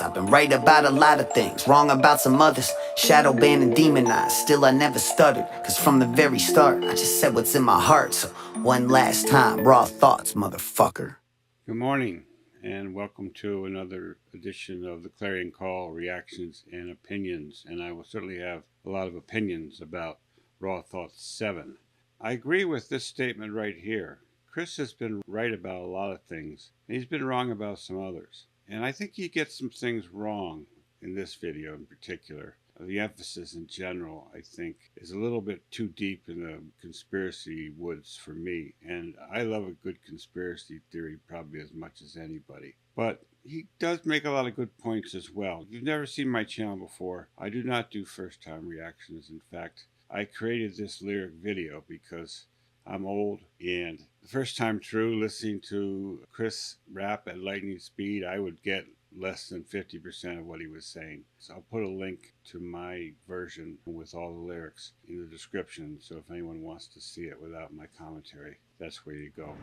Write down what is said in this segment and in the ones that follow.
I've been right about a lot of things, wrong about some others. Shadow banned and demonized, still I never stuttered. Cause from the very start, I just said what's in my heart. So one last time, raw thoughts, motherfucker. Good morning, and welcome to another edition of the Clarion Call Reactions and Opinions. And I will certainly have a lot of opinions about Raw Thoughts VII. I agree with this statement right here. Chris has been right about a lot of things, and he's been wrong about some others. And I think he gets some things wrong in this video in particular. The emphasis in general, I think, is a little bit too deep in the conspiracy woods for me. And I love a good conspiracy theory probably as much as anybody. But he does make a lot of good points as well. If you've never seen my channel before, I do not do first-time reactions. In fact, I created this lyric video because I'm old, and the first time through listening to Chris rap at lightning speed, I would get less than 50% of what he was saying. So I'll put a link to my version with all the lyrics in the description, so if anyone wants to see it without my commentary, that's where you go.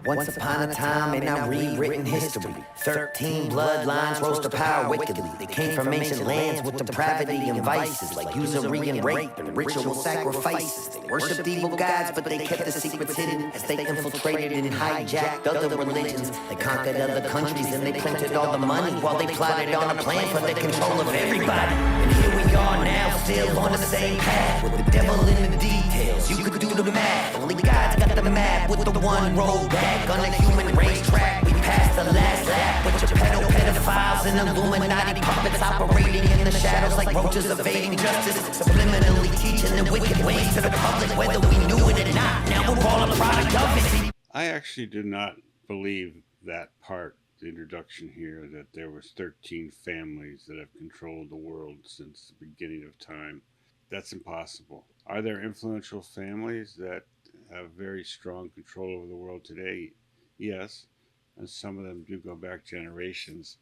Once upon a time in our rewritten history, 13 bloodlines rose to power wickedly. They came from ancient lands with depravity and vices, like usury and rape and ritual sacrifices. They worshipped evil gods, but they kept the secrets hidden as they infiltrated and hijacked other religions. They conquered other countries and they printed all the money while they plotted on a plan for the control of everybody. And here we are now, still on the same path, with the devil in the details. You could do the math, only God's got the map with the one road back on a human racetrack. We passed the last lap with your pedophiles and Illuminati puppets operating in the shadows like roaches evading justice, subliminally teaching the wicked ways to the public, whether we knew it or not. Now we're all a product of it. I actually did not believe that part, the introduction here, that there was 13 families that have controlled the world since the beginning of time. That's impossible. Are there influential families that have very strong control over the world today? Yes, and some of them do go back generations,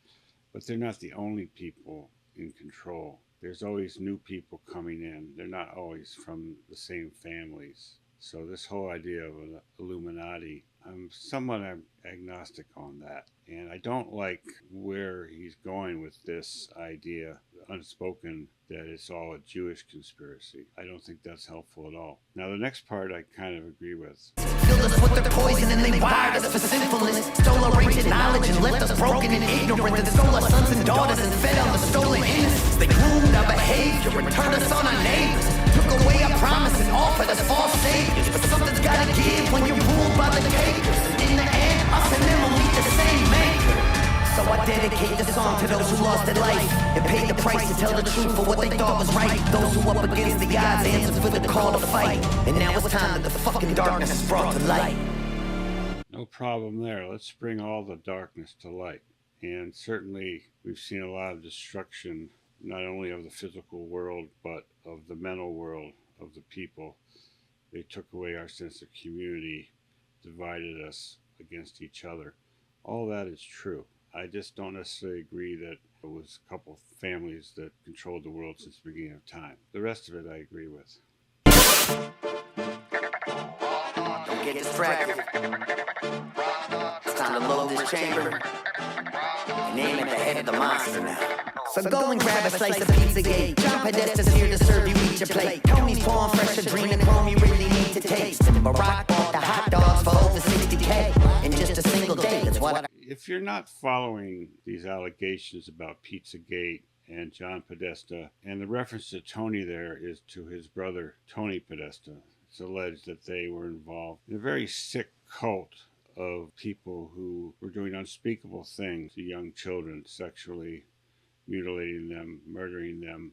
but they're not the only people in control. There's always new people coming in. They're not always from the same families. So this whole idea of an Illuminati, I'm somewhat agnostic on that. And I don't like where he's going with this idea, unspoken, that it's all a Jewish conspiracy. I don't think that's helpful at all. Now the next part I kind of agree with. Filled us with their poison and they wired us for sinfulness. Stole our ancient knowledge and left us broken and ignorant. Then stole our sons and daughters and fed on the stolen innocence. They groomed our behavior and turned us on our neighbors. Took away our promise and offered us false saviors. But something's gotta give when you're ruled by the takers. And in the end, us and them will meet the same maker. So I dedicate this song to those who lost their life and paid the price to tell the truth for what they thought was right. Those who up against the odds answered for the call to fight. And now it's time that the fucking darkness is brought to light. No problem there. Let's bring all the darkness to light. And certainly we've seen a lot of destruction, not only of the physical world, but of the mental world of the people. They took away our sense of community, divided us against each other. All that is true. I just don't necessarily agree that it was a couple families that controlled the world since the beginning of time. The rest of it I agree with. Don't get distracted. It's time to load this chamber and aim at the head of the monster now. So go and grab a slice of Pizzagate. John Podesta's here to serve you, eat your plate. Tony's pouring fresh adrenochrome you really need to taste. Barack bought the hot dogs for over 60K in just a single day. That's what If you're not following these allegations about Pizzagate and John Podesta, and the reference to Tony there is to his brother Tony Podesta, it's alleged that they were involved in a very sick cult of people who were doing unspeakable things to young children, sexually mutilating them, murdering them,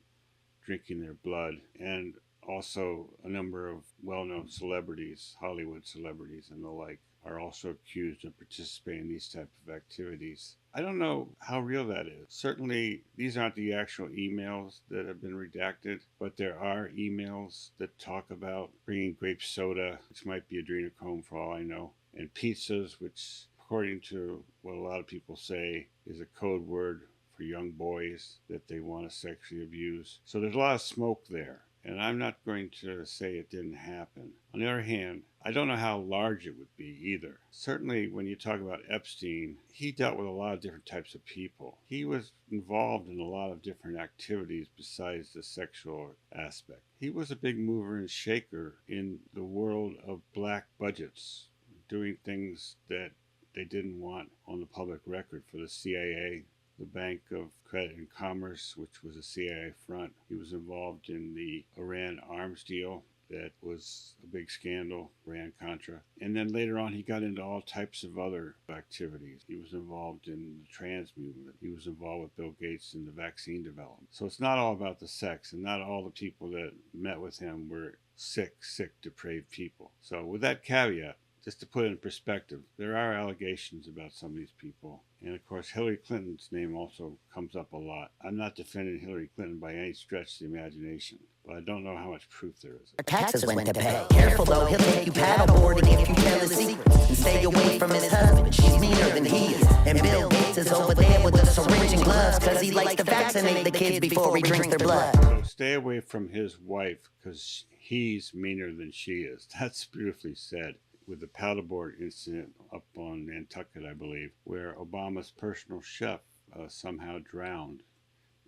drinking their blood, and also a number of well-known celebrities, Hollywood celebrities and the like, are also accused of participating in these type of activities. I don't know how real that is. Certainly, these aren't the actual emails that have been redacted, but there are emails that talk about bringing grape soda, which might be adrenochrome for all I know, and pizzas, which, according to what a lot of people say, is a code word for young boys that they want to sexually abuse. So there's a lot of smoke there. And I'm not going to say it didn't happen. On the other hand, I don't know how large it would be either. Certainly when you talk about Epstein, he dealt with a lot of different types of people. He was involved in a lot of different activities besides the sexual aspect. He was a big mover and shaker in the world of black budgets, doing things that they didn't want on the public record for the CIA, the Bank of Credit and Commerce, which was a CIA front. He was involved in the Iran arms deal that was a big scandal, Iran-Contra. And then later on, he got into all types of other activities. He was involved in the trans movement. He was involved with Bill Gates in the vaccine development. So it's not all about the sex, and not all the people that met with him were sick, depraved people. So with that caveat, just to put it in perspective, there are allegations about some of these people. And of course, Hillary Clinton's name also comes up a lot. I'm not defending Hillary Clinton by any stretch of the imagination, but I don't know how much proof there is. Her taxes went to pay. Careful though, he'll take you paddleboarding if you tell his secrets. And stay away from his husband, she's meaner than he is. And Bill Gates is over there with a syringe and gloves, cause he likes to vaccinate the kids before he drinks their blood. So stay away from his wife, cause he's meaner than she is. That's beautifully said. With the paddleboard incident up on Nantucket, I believe, where Obama's personal chef somehow drowned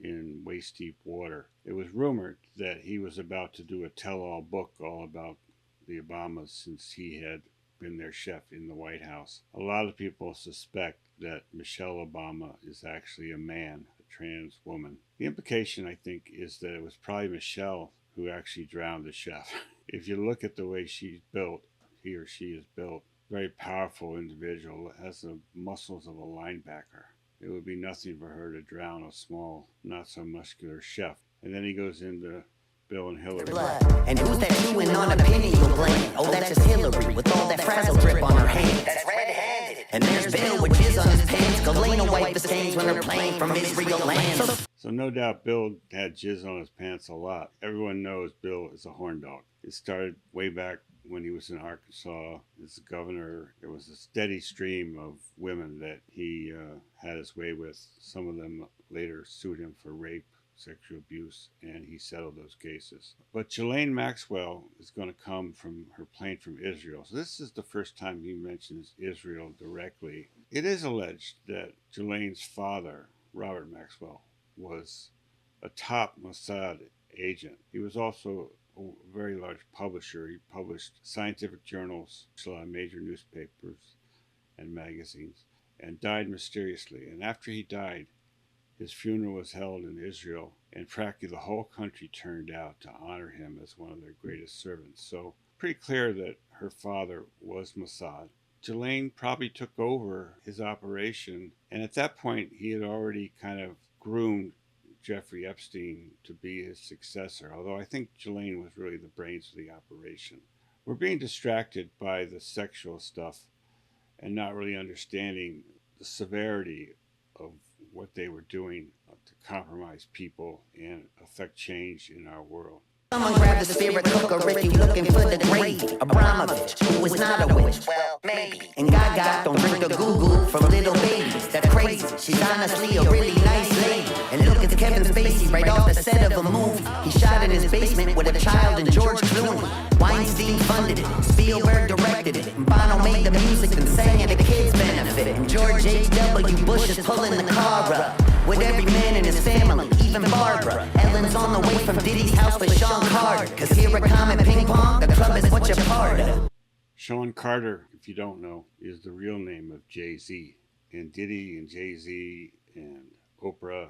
in waist-deep water. It was rumored that he was about to do a tell-all book all about the Obamas since he had been their chef in the White House. A lot of people suspect that Michelle Obama is actually a man, a trans woman. The implication, I think, is that it was probably Michelle who actually drowned the chef. If you look at the way she's built, he or she is built, very powerful individual, has the muscles of a linebacker. It would be nothing for her to drown a small, not so muscular chef. And then he goes into Bill and Hillary. And who's that chewing on a penny you'll blame? Oh, that's just Hillary with all that frazzle drip on her hand. That's red-handed. And there's Bill with jizz on his pants. Galena wiped the stains when they're playing from Israel land. So no doubt Bill had jizz on his pants a lot. Everyone knows Bill is a horn dog. It started way back when he was in Arkansas as governor. There was a steady stream of women that he had his way with. Some of them later sued him for rape, sexual abuse, and he settled those cases. But Ghislaine Maxwell is going to come from her plane from Israel. So this is the first time he mentions Israel directly. It is alleged that Ghislaine's father, Robert Maxwell, was a top Mossad agent. He was also a very large publisher. He published scientific journals, a lot of major newspapers and magazines, and died mysteriously. And after he died, his funeral was held in Israel, and practically the whole country turned out to honor him as one of their greatest servants. So pretty clear that her father was Mossad. Ghislaine probably took over his operation, and at that point he had already kind of groomed Jeffrey Epstein to be his successor, although I think Ghislaine was really the brains of the operation. We're being distracted by the sexual stuff and not really understanding the severity of what they were doing to compromise people and affect change in our world. Someone grab the spirit cooker if you looking for the great Abramovich, who is not a witch. Well, maybe. And Gaga don't drink the goo-goo from little babies. That's crazy. She's honestly a really nice lady. And look, it's Kevin Spacey right off the set of a movie. He shot in his basement with a child and George Clooney. Weinstein funded it. Spielberg directed it. And Bono made the music and sang it to kids' benefit. And George H.W. Bush is pulling the car up with every man in his family, even Barbara. Ellen's on the way from Diddy's house with Sean Carter. Cause here at Comet Ping Pong, the club is what you're part of. Sean Carter, if you don't know, is the real name of Jay-Z. And Diddy and Jay-Z and Oprah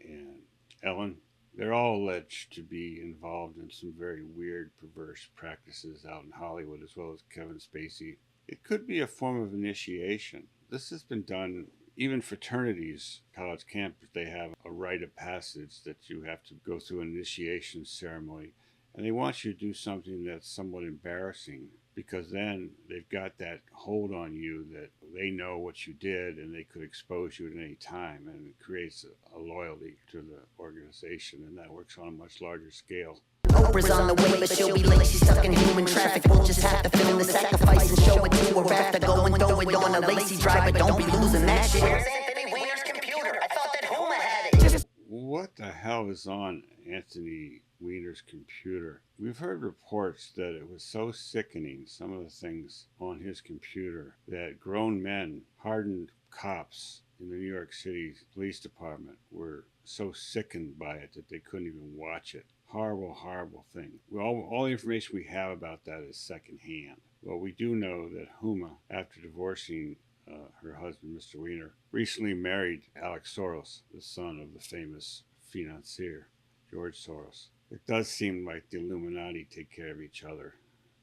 and Ellen, they're all alleged to be involved in some very weird, perverse practices out in Hollywood, as well as Kevin Spacey. It could be a form of initiation. This has been done. Even fraternities, college campus, they have a rite of passage that you have to go through an initiation ceremony. And they want you to do something that's somewhat embarrassing, because then they've got that hold on you that they know what you did and they could expose you at any time. And it creates a loyalty to the organization, and that works on a much larger scale. Oprah's on the way, but she'll be late. She's stuck in human traffic. We'll just have to film the sacrifice and show it to her after. Go and throw it on a lazy driver. Don't be losing that shit. Where's Anthony Weiner's computer? I thought that Huma had it. what the hell is on Anthony Weiner's computer? We've heard reports that it was so sickening, some of the things on his computer, that grown men, hardened cops in the New York City Police Department, were so sickened by it that they couldn't even watch it. Horrible, horrible thing. All the information we have about that is secondhand. Well, we do know that Huma, after divorcing her husband, Mr. Weiner, recently married Alex Soros, the son of the famous financier, George Soros. It does seem like the Illuminati take care of each other,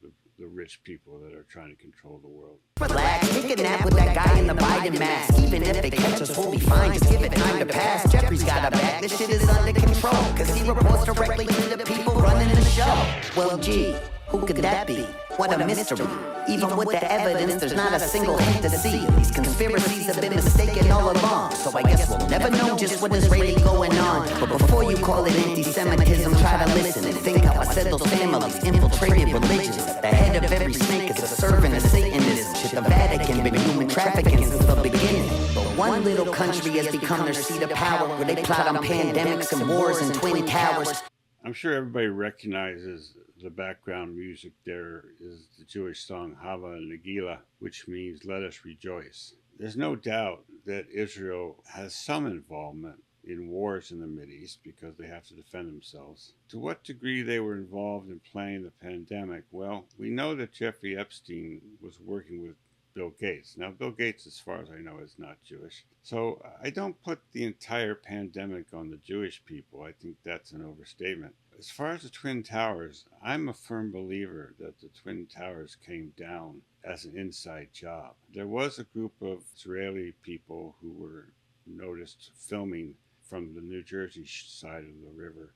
the rich people that are trying to control the world. Relax, take a nap with that guy in the Biden mask. Even if they catch us, we'll be fine. Just give it time to pass. Jeffrey's got a back. This shit is under control. Cause he reports directly to the people running the show. Well, gee, who could that be? What a mystery. Even with the evidence, there's not a single hint to see. These conspiracies have been mistaken all along. So I guess we'll never know just what is really going on. But before you call it anti-Semitism, try to listen and think how I said those families infiltrated religions. The head of every snake is a servant of Satanism. Shit, the Vatican been human trafficking since the beginning. But one little country has become their seat of power, where they plot on pandemics and wars and twin towers. I'm sure everybody recognizes the background music. There is the Jewish song Hava Nagila, which means let us rejoice. There's no doubt that Israel has some involvement in wars in the Mideast because they have to defend themselves. To what degree they were involved in planning the pandemic? Well, we know that Jeffrey Epstein was working with Bill Gates. Now, Bill Gates, as far as I know, is not Jewish. So I don't put the entire pandemic on the Jewish people. I think that's an overstatement. As far as the Twin Towers, I'm a firm believer that the Twin Towers came down as an inside job. There was a group of Israeli people who were noticed filming from the New Jersey side of the river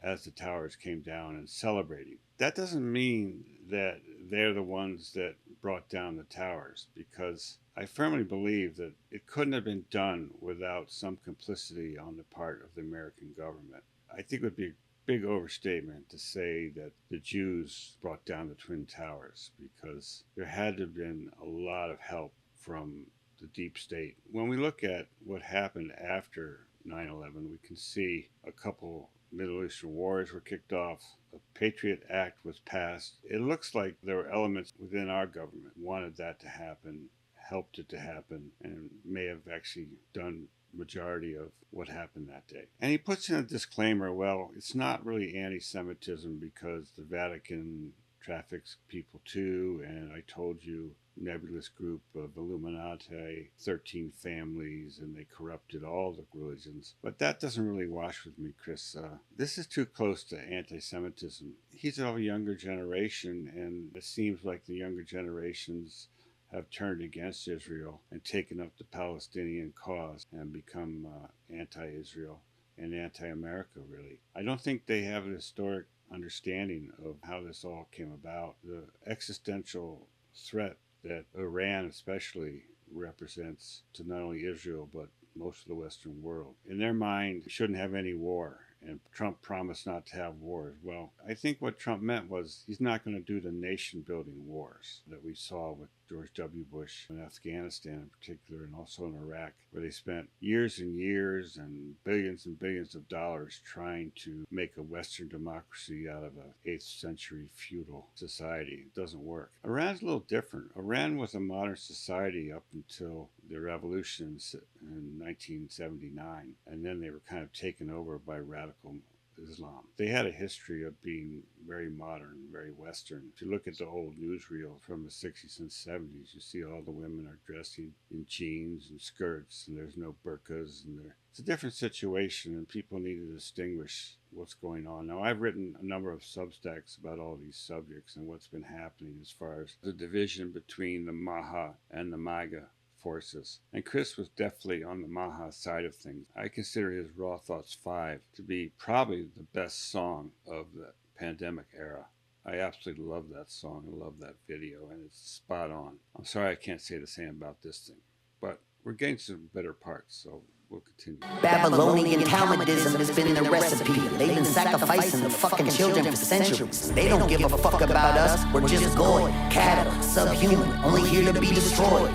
as the towers came down and celebrating. That doesn't mean that they're the ones that brought down the towers, because I firmly believe that it couldn't have been done without some complicity on the part of the American government. I think it would be a big overstatement to say that the Jews brought down the Twin Towers, because there had to have been a lot of help from the deep state. When we look at what happened after 9/11, we can see a couple Middle Eastern wars were kicked off. A Patriot Act was passed. It looks like there were elements within our government wanted that to happen, helped it to happen, and may have actually done majority of what happened that day. And he puts in a disclaimer, well, it's not really anti-Semitism because the Vatican traffics people too, and I told you, nebulous group of Illuminati, 13 families, and they corrupted all the religions. But that doesn't really wash with me, Chris. This is too close to anti-Semitism. He's of a younger generation, and it seems like the younger generations have turned against Israel and taken up the Palestinian cause and become anti-Israel and anti-America, really. I don't think they have a historic understanding of how this all came about. The existential threat that Iran especially represents to not only Israel but most of the Western world. In their mind, we shouldn't have any war, and Trump promised not to have wars. Well, I think what Trump meant was he's not going to do the nation-building wars that we saw with George W. Bush in Afghanistan in particular, and also in Iraq, where they spent years and years and billions of dollars trying to make a Western democracy out of an 8th century feudal society. It doesn't work. Iran's a little different. Iran was a modern society up until the revolution in 1979, and then they were kind of taken over by radical Islam. They had a history of being very modern, very Western. If you look at the old newsreel from the 60s and 70s, you see all the women are dressing in jeans and skirts, and there's no burqas, and it's a different situation, and people need to distinguish what's going on. Now, I've written a number of Substacks about all these subjects and what's been happening as far as the division between the MAGA and the MAGA forces. And Chris was definitely on the MAGA side of things. I consider his Raw Thoughts 5 to be probably the best song of the pandemic era. I absolutely love that song. I love that video, and it's spot on. I'm sorry I can't say the same about this thing, but we're getting some better parts, so we'll continue. Babylonian Talmudism has been the recipe. They've been sacrificing the fucking children for centuries. They don't give a fuck about us. We're just goy, cattle, subhuman, only here to be destroyed.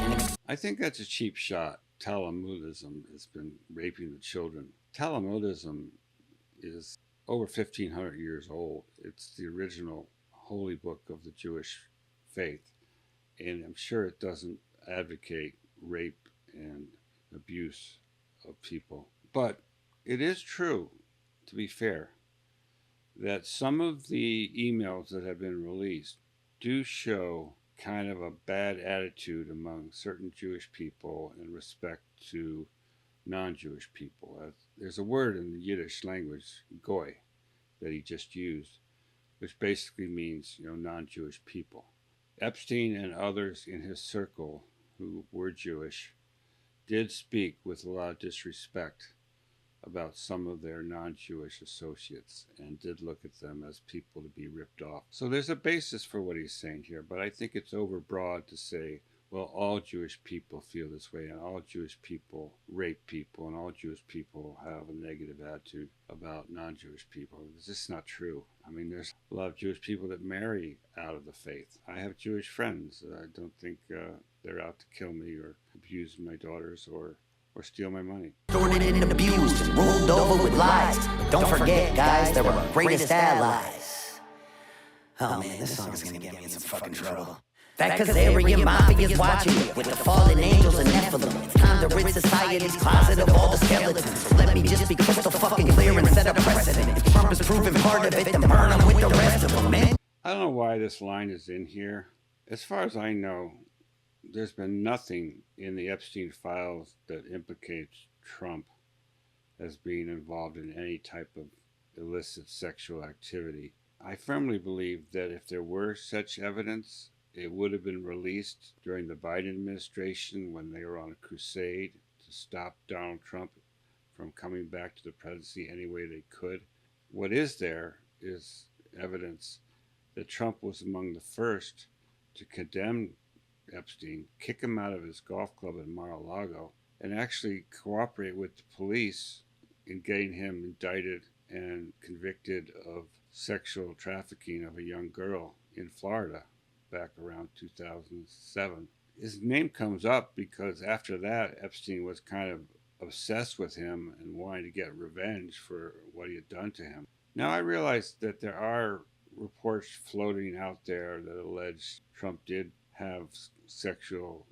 I think that's a cheap shot. Talmudism has been raping the children Talmudism is over 1,500 years old. It's the original holy book of the Jewish faith, and I'm sure it doesn't advocate rape and abuse of people. But it is true, to be fair, that some of the emails that have been released do show kind of a bad attitude among certain Jewish people in respect to non-Jewish people. There's a word in the Yiddish language, goy, that he just used, which basically means, non-Jewish people. Epstein and others in his circle who were Jewish did speak with a lot of disrespect about some of their non-Jewish associates and did look at them as people to be ripped off. So there's a basis for what he's saying here, but I think it's overbroad to say, well, all Jewish people feel this way and all Jewish people rape people and all Jewish people have a negative attitude about non-Jewish people. It's just not true. I mean, there's a lot of Jewish people that marry out of the faith. I have Jewish friends. I don't think they're out to kill me or abuse my daughters or steal my money. Distorted and abused and ruled over with lies. But don't forget, guys, they're our greatest allies. Oh man, this song is gonna get me in some fucking trouble. That Kazarian Mafia's watching you with the fallen angels and Nephilim. It's time to rid society's closet of all the skeletons. So let me just be crystal fucking clear and set a precedent. If Trump is proven part of it, then burn him with the rest of them, man. I don't know why this line is in here. As far as I know, there's been nothing in the Epstein files that implicates Trump as being involved in any type of illicit sexual activity. I firmly believe that if there were such evidence, it would have been released during the Biden administration when they were on a crusade to stop Donald Trump from coming back to the presidency any way they could. What is there is evidence that Trump was among the first to condemn Epstein, kick him out of his golf club in Mar-a-Lago, and actually cooperate with the police in getting him indicted and convicted of sexual trafficking of a young girl in Florida back around 2007. His name comes up because after that, Epstein was kind of obsessed with him and wanting to get revenge for what he had done to him. Now I realize that there are reports floating out there that allege Trump did have sexual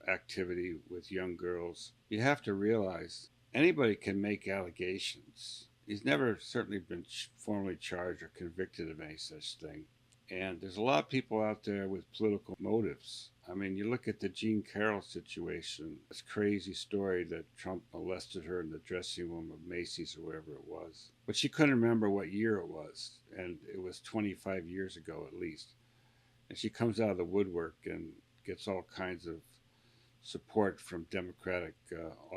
activity with young girls. You have to realize anybody can make allegations. He's never certainly been formally charged or convicted of any such thing. And there's a lot of people out there with political motives. I mean, you look at the Jean Carroll situation, this crazy story that Trump molested her in the dressing room of Macy's or wherever it was. But she couldn't remember what year it was, and it was 25 years ago at least. And she comes out of the woodwork and gets all kinds of support from Democratic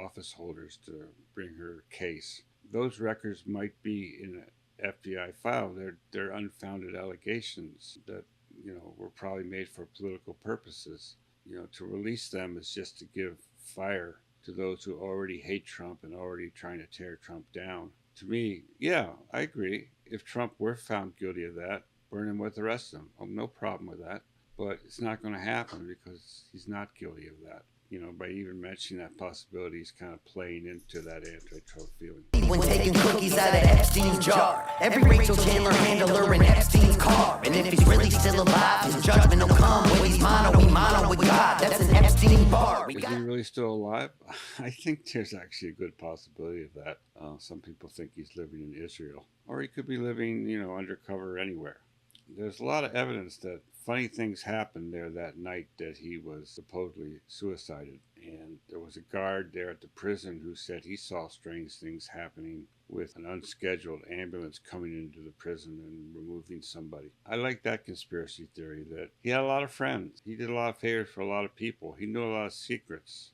office holders to bring her case. Those records might be in an FBI file. They're unfounded allegations that, were probably made for political purposes. To release them is just to give fire to those who already hate Trump and already trying to tear Trump down. To me, yeah, I agree. If Trump were found guilty of that, burn him with the rest of them. Oh, no problem with that. But it's not going to happen because he's not guilty of that. By even mentioning that possibility, he's kind of playing into that anti-Trump feeling. When taking cookies out of Epstein's jar, every Rachel Chandler handler in Epstein's car. And if he's really still alive, his judgment will come. When he's mono, we mono with God. That's an Epstein bar. Is he really still alive? I think there's actually a good possibility of that. Some people think he's living in Israel. Or he could be living, undercover anywhere. There's a lot of evidence that funny things happened there that night that he was supposedly suicided. And there was a guard there at the prison who said he saw strange things happening with an unscheduled ambulance coming into the prison and removing somebody. I like that conspiracy theory that he had a lot of friends. He did a lot of favors for a lot of people. He knew a lot of secrets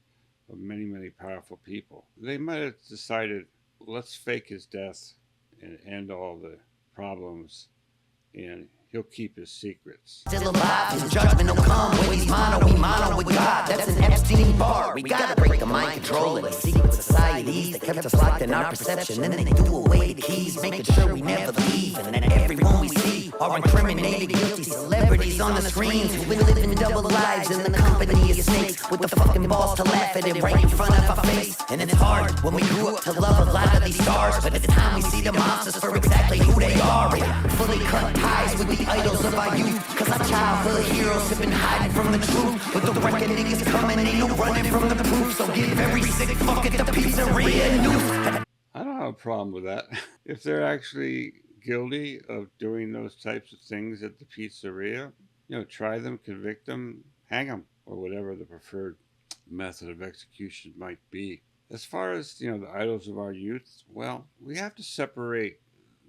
of many, many powerful people. They might have decided, let's fake his death and end all the problems, and he'll keep his secrets. Still alive, his judgment will come. When he's mono, we mono with God. That's an Epstein bar. We gotta break the mind control and the secret societies that kept us locked in our perception. Then they do away the keys, making sure we never leave. And then everyone we see are incriminated, guilty celebrities on the screens who been living double lives in the company of snakes, with the fucking balls to laugh at it right in front of our face. And it's hard when we grew up to love a lot of these stars. But it's time we see the monsters for exactly who they are, and fully cut ties with the idols of our youth. Cause our childhood heroes have been hiding from the truth, but the reckoning is coming, ain't no running from the proof. So give every sick fuck at the pizzeria news. I don't have a problem with that. If they're actually guilty of doing those types of things at the pizzeria, try them, convict them, hang them, or whatever the preferred method of execution might be. As far as, the idols of our youth, well, we have to separate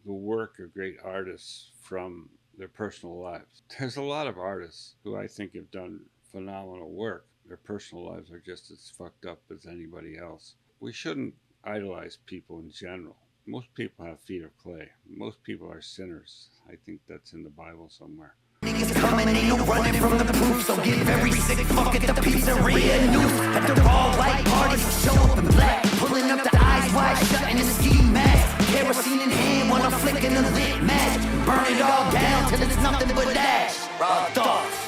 the work of great artists from their personal lives. There's a lot of artists who I think have done phenomenal work. Their personal lives are just as fucked up as anybody else. We shouldn't idolize people in general. Most people have feet of clay. Most people are sinners. I think that's in the Bible somewhere. Niggas coming, ain't no running from the proof. So give every sick fuck at the pizzeria news. At the all white parties, show up in black, pulling up the eyes wide shut in the ski mask. Kerosene in hand while I'm flicking a lit match. Burn it all down till it's nothing but ash. Raw thoughts.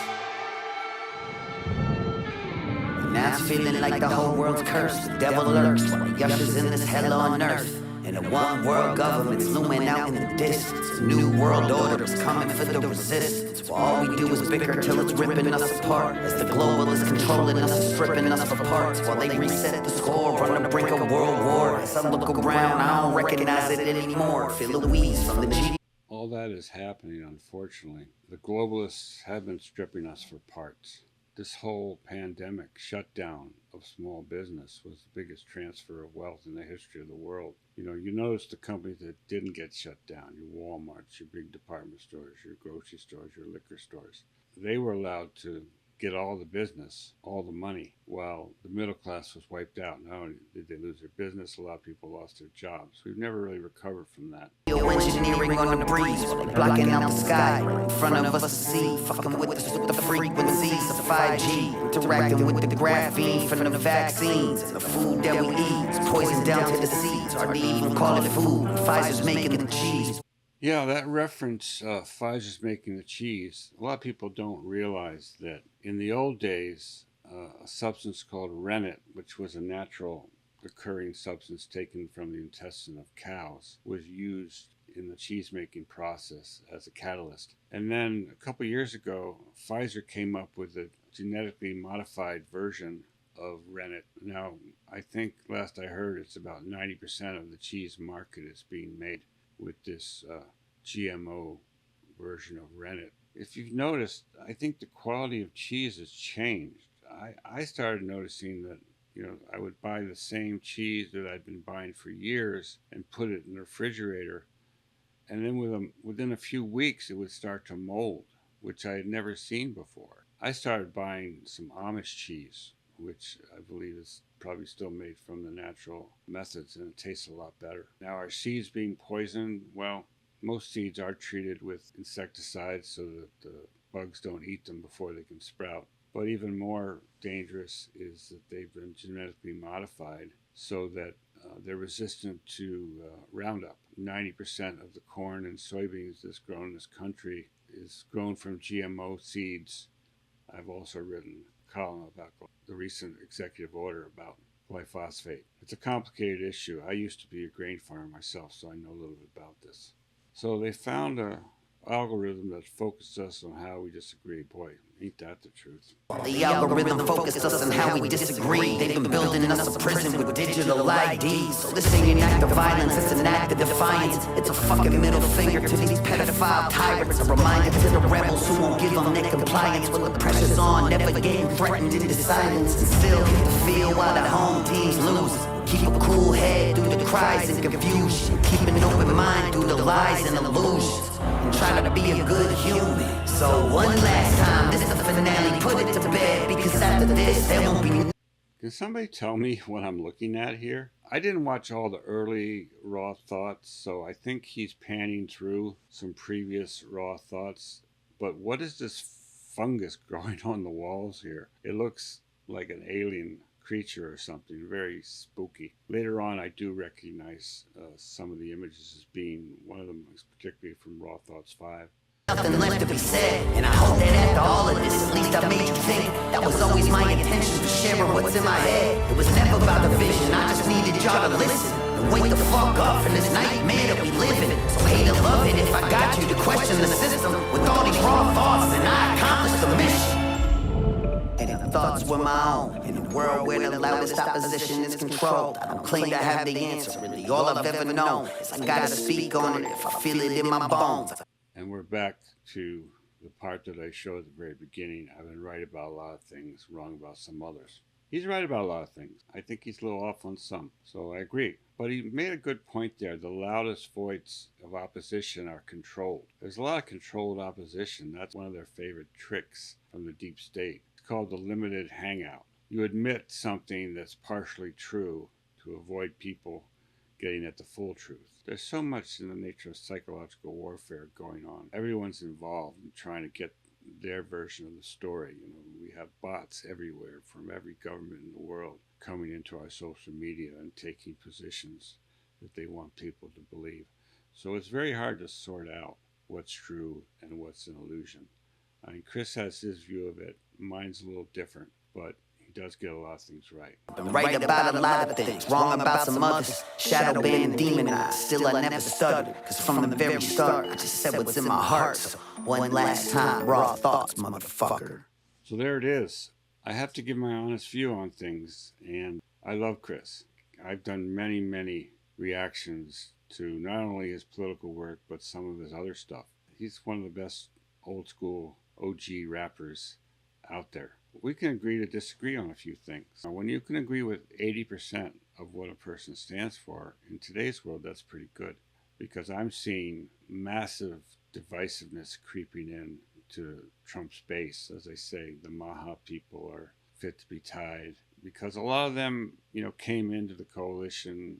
Now it's feeling like the whole world's cursed. The devil lurks while he ushers in this hell on earth. And a one world government's looming out in the distance. A new world order is coming for the resistance. While all we do is bicker till it's ripping us apart. As the globalists controlling us and stripping us for parts. While they reset the score on the brink of world war. As I look around, I don't recognize it anymore. Feel Louise from the G. All that is happening, unfortunately. The globalists have been stripping us for parts. This whole pandemic shutdown of small business was the biggest transfer of wealth in the history of the world. You notice the companies that didn't get shut down, your Walmarts, your big department stores, your grocery stores, your liquor stores. They were allowed to get all the business, all the money, while the middle class was wiped out. Not only did they lose their business, a lot of people lost their jobs. We've never really recovered from that. Engineering on the breeze, blocking out the sky. In front of us a sea, fucking with the frequencies of 5G. Interacting with the graphene from the vaccines. And the food that we eat is poison down to the seeds. Hard to even call it food. Pfizer's making the cheese. Yeah, that reference, Pfizer's making the cheese, a lot of people don't realize that in the old days, a substance called rennet, which was a natural occurring substance taken from the intestine of cows, was used in the cheese-making process as a catalyst. And then a couple years ago, Pfizer came up with a genetically modified version of rennet. Now, I think last I heard, it's about 90% of the cheese market is being made with this GMO version of rennet. If you've noticed, I think the quality of cheese has changed. I started noticing that, I would buy the same cheese that I'd been buying for years and put it in the refrigerator. And then within a few weeks, it would start to mold, which I had never seen before. I started buying some Amish cheese, which I believe is probably still made from the natural methods, and it tastes a lot better. Now, are seeds being poisoned? Well, most seeds are treated with insecticides so that the bugs don't eat them before they can sprout. But even more dangerous is that they've been genetically modified so that they're resistant to Roundup. 90% of the corn and soybeans that's grown in this country is grown from GMO seeds. I've also written a column about the recent executive order about glyphosate. It's a complicated issue. I used to be a grain farmer myself, so I know a little bit about this. So they found an algorithm that focused us on how we disagree. Boy, ain't that the truth. The algorithm focused us on how we disagree. They've been building us a prison with digital IDs. So this ain't an act of violence, it's an act of defiance. It's a fucking middle finger to these pedophile tyrants. A reminder to the rebels who won't give them their compliance. When the pressure's on, never getting threatened into silence. And still get the feel while the home teams lose. Keep a cool head through the cries and confusion. Keep an open mind through the lies and illusions. And try to be a good human. So one last time, this is the finale. Put it to bed, because after this, there won't be... Can somebody tell me what I'm looking at here? I didn't watch all the early Raw Thoughts, so I think he's panning through some previous Raw Thoughts. But what is this fungus growing on the walls here? It looks like an alien creature or something, very spooky. Later on, I do recognize some of the images as being, one of them is particularly from Raw Thoughts 5. Nothing left to be said, and I hope that after all of this, at least I made you think. That was always my intention, to share what's in my head. It was never about the vision, I just needed y'all to listen and wake the fuck up from this night where the loudest opposition is controlled. I don't claim to have the answer, really all I've ever known is I gotta speak on it if I feel it in my bones. And we're back to the part that I showed at the very beginning. I've been right about a lot of things, wrong about some others. He's right about a lot of things. I think he's a little off on some, so I agree. But he made a good point there. The loudest voice of opposition are controlled. There's a lot of controlled opposition. That's one of their favorite tricks from the deep state. It's called the limited hangout. You admit something that's partially true to avoid people getting at the full truth. There's so much in the nature of psychological warfare going on. Everyone's involved in trying to get their version of the story. You know, we have bots everywhere from every government in the world coming into our social media and taking positions that they want people to believe. So it's very hard to sort out what's true and what's an illusion. I mean, Chris has his view of it. Mine's a little different, but he does get a lot of things right. I'm right about a lot of things, wrong about some others. Shadow banned and demonized, still I never stuttered. Cause from the very start, I just said what's in my heart. So one last time, raw thoughts, motherfucker. So there it is. I have to give my honest view on things, and I love Chris. I've done many reactions to not only his political work, but some of his other stuff. He's one of the best old school OG rappers out there. We can agree to disagree on a few things. Now, when you can agree with 80% of what a person stands for, in today's world, that's pretty good. Because I'm seeing massive divisiveness creeping in to Trump's base. As I say, the MAGA people are fit to be tied. Because a lot of them, came into the coalition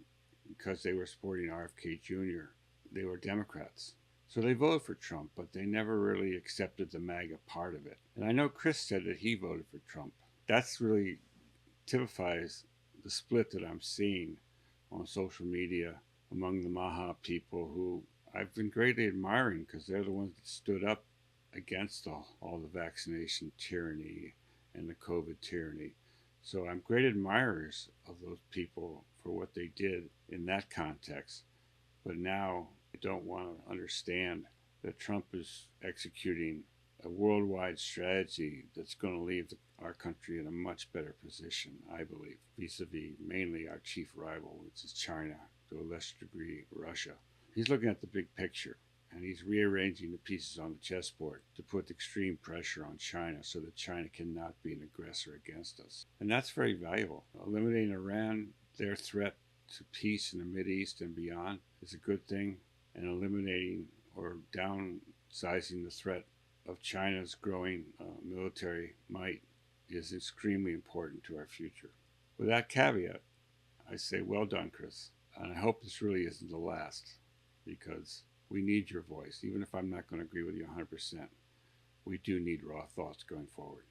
because they were supporting RFK Jr. They were Democrats. So they voted for Trump, but they never really accepted the MAGA part of it. And I know Chris said that he voted for Trump. That's really typifies the split that I'm seeing on social media among the MAGA people, who I've been greatly admiring because they're the ones that stood up against all the vaccination tyranny and the COVID tyranny. So I'm great admirers of those people for what they did in that context. But now I don't want to understand that Trump is executing a worldwide strategy that's going to leave our country in a much better position, I believe, vis-a-vis mainly our chief rival, which is China, to a lesser degree, Russia. He's looking at the big picture, and he's rearranging the pieces on the chessboard to put extreme pressure on China so that China cannot be an aggressor against us. And that's very valuable. Eliminating Iran, their threat to peace in the Mideast and beyond, is a good thing. And eliminating or downsizing the threat of China's growing military might is extremely important to our future. With that caveat, I say well done, Chris. And I hope this really isn't the last, because we need your voice. Even if I'm not going to agree with you 100%, we do need raw thoughts going forward.